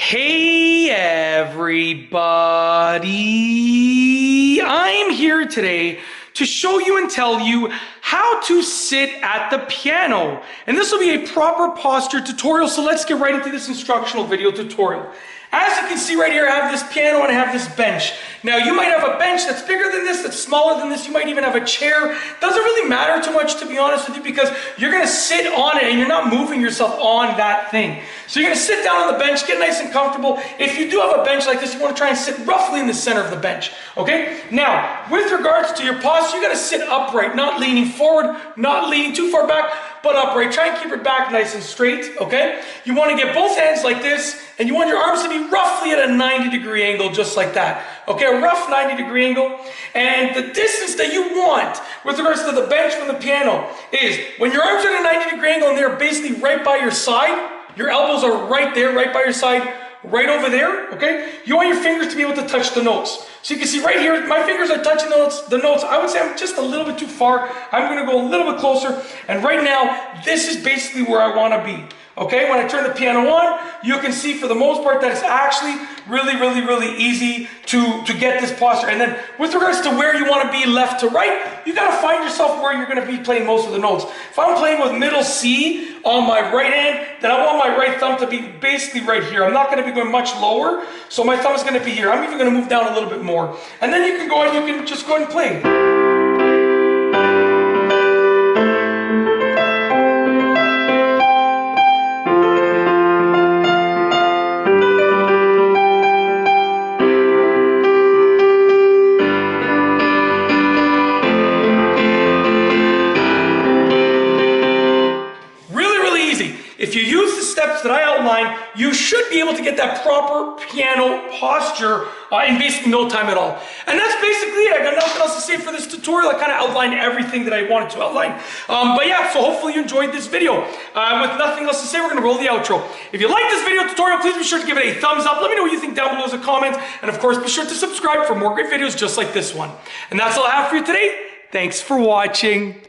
Hey everybody, I'm here today to show you and tell you how to sit at the piano. And this will be a proper posture tutorial, so let's get right into this instructional video tutorial. As you can see right here, I have this piano and I have this bench. Now you might have a bench that's bigger than this, that's smaller than this, you might even have a chair. Doesn't really matter too much, to be honest with you, because you're gonna sit on it and you're not moving yourself on that thing. So you're gonna sit down on the bench, get nice and comfortable. If you do have a bench like this, you wanna try and sit roughly in the center of the bench, okay? Now, with regards to your posture, you gotta sit upright, not leaning forward, not leaning too far back, but upright. Try and keep your back nice and straight, okay? You wanna get both hands like this, and you want your arms to be roughly at a 90-degree angle, just like that. Okay, a rough 90-degree angle. And the distance that you want with regards to the bench from the piano is when your arms are at a 90-degree angle and they're basically right by your side, your elbows are right there, right by your side, right over there, okay? You want your fingers to be able to touch the notes. So you can see right here, my fingers are touching the notes. I would say I'm just a little bit too far. I'm gonna go a little bit closer. And right now, this is basically where I wanna be. Okay, when I turn the piano on, you can see for the most part that it's actually really easy to get this posture. And then with regards to where you want to be left to right, you got to find yourself where you're going to be playing most of the notes. If I'm playing with middle C on my right hand, then I want my right thumb to be basically right here. I'm not going to be going much lower, so my thumb is going to be here. I'm even going to move down a little bit more. And then you can go and you can just go ahead and play. If you use the steps that I outlined, you should be able to get that proper piano posture in basically no time at all. And that's basically it. I got nothing else to say for this tutorial. I kind of outlined everything that I wanted to outline. But yeah, so hopefully you enjoyed this video. With nothing else to say, we're going to roll the outro. If you like this video tutorial, please be sure to give it a thumbs up. Let me know what you think down below as a comment. And of course, be sure to subscribe for more great videos just like this one. And that's all I have for you today. Thanks for watching.